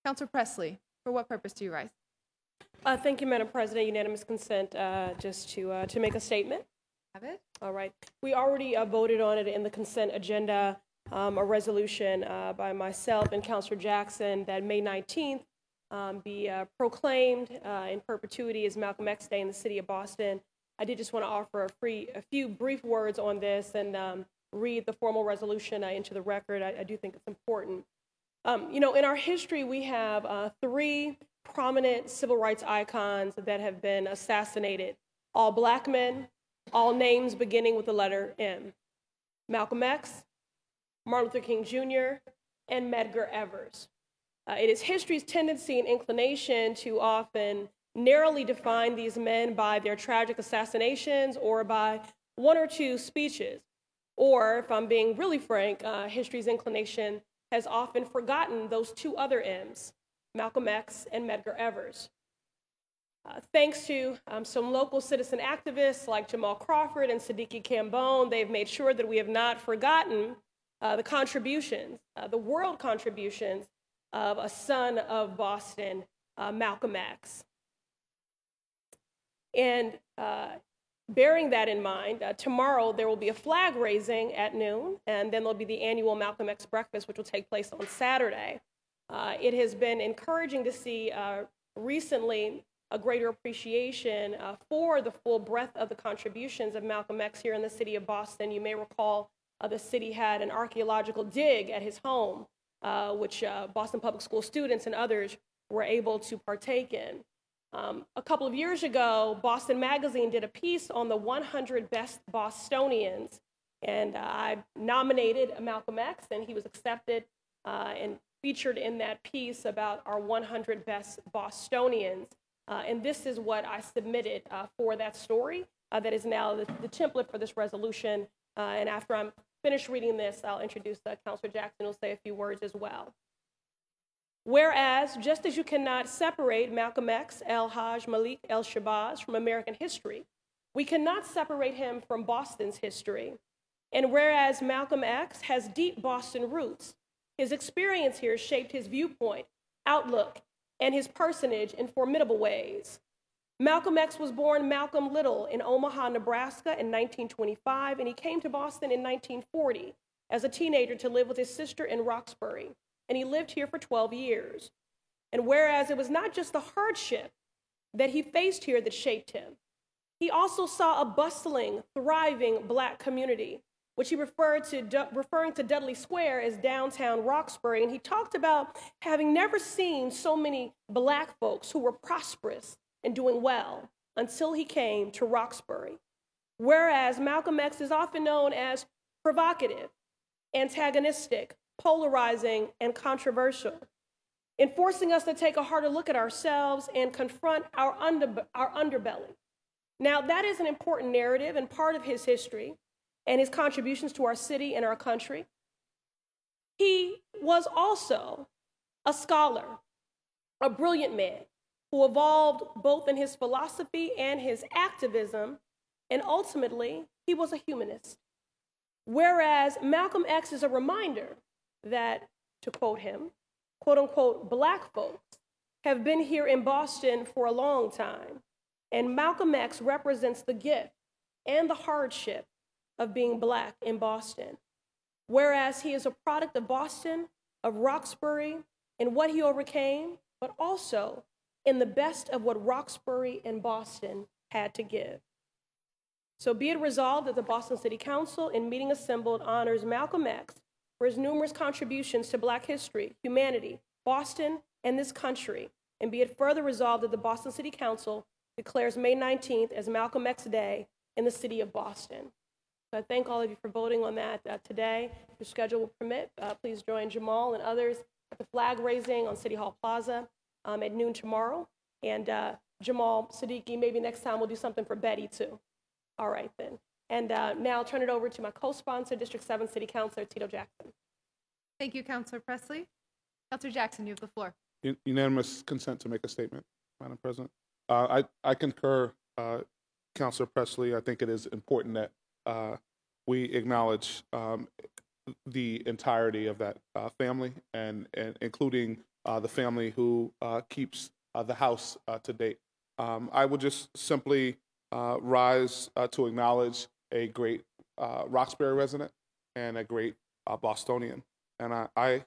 Councilor Presley, for what purpose do you rise? Thank you, Madam President. Unanimous consent just to make a statement. Have it? All right. We already voted on it in the consent agenda, a resolution by myself and Councilor Jackson that May 19th be proclaimed in perpetuity as Malcolm X Day in the city of Boston. I did just want to offer a few brief words on this and read the formal resolution into the record. I do think it's important. You know, in our history, we have three prominent civil rights icons that have been assassinated. All Black men, all names beginning with the letter M. Malcolm X, Martin Luther King Jr., and Medgar Evers. It is history's tendency and inclination to often narrowly define these men by their tragic assassinations or by one or two speeches. Or, if I'm being really frank, history's inclination has often forgotten those two other M's, Malcolm X and Medgar Evers. Thanks to some local citizen activists like Jamal Crawford and Siddiqui Cambone, they've made sure that we have not forgotten the contributions, the world contributions of a son of Boston, Malcolm X. And bearing that in mind, tomorrow there will be a flag raising at noon, and then there'll be the annual Malcolm X breakfast, which will take place on Saturday. It has been encouraging to see recently a greater appreciation for the full breadth of the contributions of Malcolm X here in the city of Boston. You may recall the city had an archaeological dig at his home, which Boston Public School students and others were able to partake in. A couple of years ago, Boston Magazine did a piece on the 100 best Bostonians, and I nominated Malcolm X, and he was accepted and featured in that piece about our 100 best Bostonians. And this is what I submitted for that story that is now the template for this resolution. And after I'm finished reading this, I'll introduce Councilor Jackson, who'll say a few words as well. Whereas, just as you cannot separate Malcolm X, el-Hajj, Malik, el-Shabazz from American history, we cannot separate him from Boston's history. And whereas Malcolm X has deep Boston roots, his experience here shaped his viewpoint, outlook, and his personage in formidable ways. Malcolm X was born Malcolm Little in Omaha, Nebraska in 1925, and he came to Boston in 1940 as a teenager to live with his sister in Roxbury, and he lived here for 12 years. And whereas it was not just the hardship that he faced here that shaped him, he also saw a bustling, thriving Black community, which he referring to Dudley Square as downtown Roxbury, and he talked about having never seen so many Black folks who were prosperous and doing well until he came to Roxbury. Whereas Malcolm X is often known as provocative, antagonistic, polarizing, and controversial, in forcing us to take a harder look at ourselves and confront our underbelly. Now, that is an important narrative and part of his history and his contributions to our city and our country. He was also a scholar, a brilliant man who evolved both in his philosophy and his activism, and ultimately, he was a humanist. Whereas Malcolm X is a reminder that, to quote him, quote unquote, Black folks have been here in Boston for a long time, and Malcolm X represents the gift and the hardship of being Black in Boston. Whereas he is a product of Boston, of Roxbury, and what he overcame, but also in the best of what Roxbury and Boston had to give. So be it resolved that the Boston City Council, in meeting assembled, honors Malcolm X for his numerous contributions to Black history, humanity, Boston, and this country. And be it further resolved that the Boston City Council declares May 19th as Malcolm X Day in the city of Boston. So I thank all of you for voting on that today. If your schedule will permit, please join Jamal and others at the flag raising on City Hall Plaza at noon tomorrow. And Jamal, Siddiqui, maybe next time we'll do something for Betty too. All right then. And now I'll turn it over to my co-sponsor, District 7 City Councilor Tito Jackson. Thank you, Councilor Presley. Councilor Jackson, you have the floor. Unanimous consent to make a statement, Madam President. I concur, Councilor Presley. I think it is important that we acknowledge the entirety of that family, and including the family who keeps the house to date. I would just simply rise to acknowledge a great Roxbury resident and a great Bostonian. And I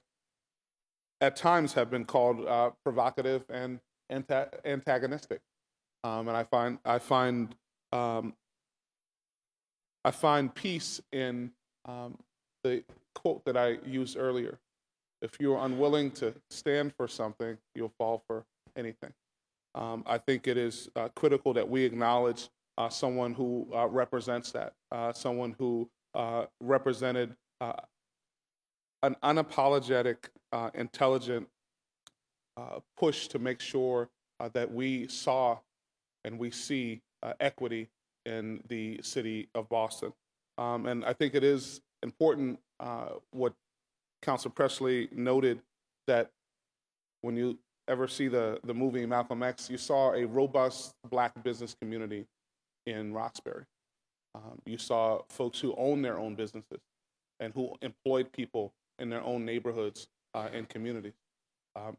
at times have been called provocative and antagonistic. And I find peace in the quote that I used earlier. If you're unwilling to stand for something, you'll fall for anything. I think it is critical that we acknowledge someone who represents that, someone who represented an unapologetic, intelligent push to make sure that we saw and we see equity in the city of Boston. And I think it is important what Councilor Presley noted, that when you ever see the movie Malcolm X, you saw a robust Black business community in Roxbury. You saw folks who own their own businesses and who employed people in their own neighborhoods and communities.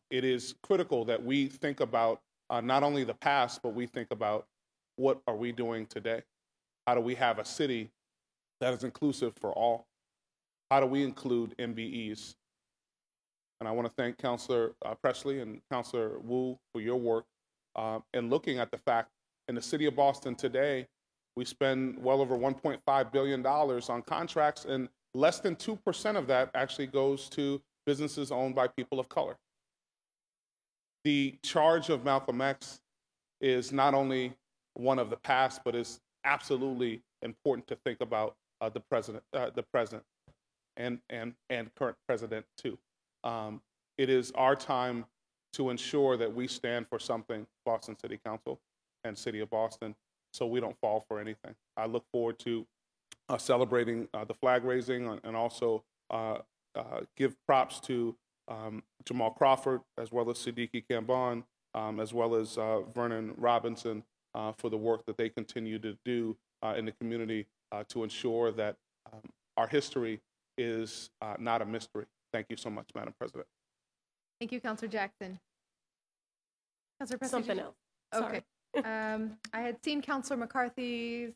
It is critical that we think about not only the past, but we think about what are we doing today? How do we have a city that is inclusive for all? How do we include MBEs? And I want to thank Councilor Presley and Councilor Wu for your work in looking at the fact in the city of Boston today, we spend well over $1.5 billion on contracts, and less than 2% of that actually goes to businesses owned by people of color. The charge of Malcolm X is not only one of the past, but is absolutely important to think about the present, and current president too. It is our time to ensure that we stand for something, Boston City Council and City of Boston, so we don't fall for anything. I look forward to celebrating the flag raising and also give props to Jamal Crawford, as well as Siddiqui Kambon, as well as Vernon Robinson for the work that they continue to do in the community to ensure that our history is not a mystery. Thank you so much, Madam President. Thank you, Councilor Jackson. Councilor Presley. Something else. Sorry. Okay. I had seen Councilor McCarthy's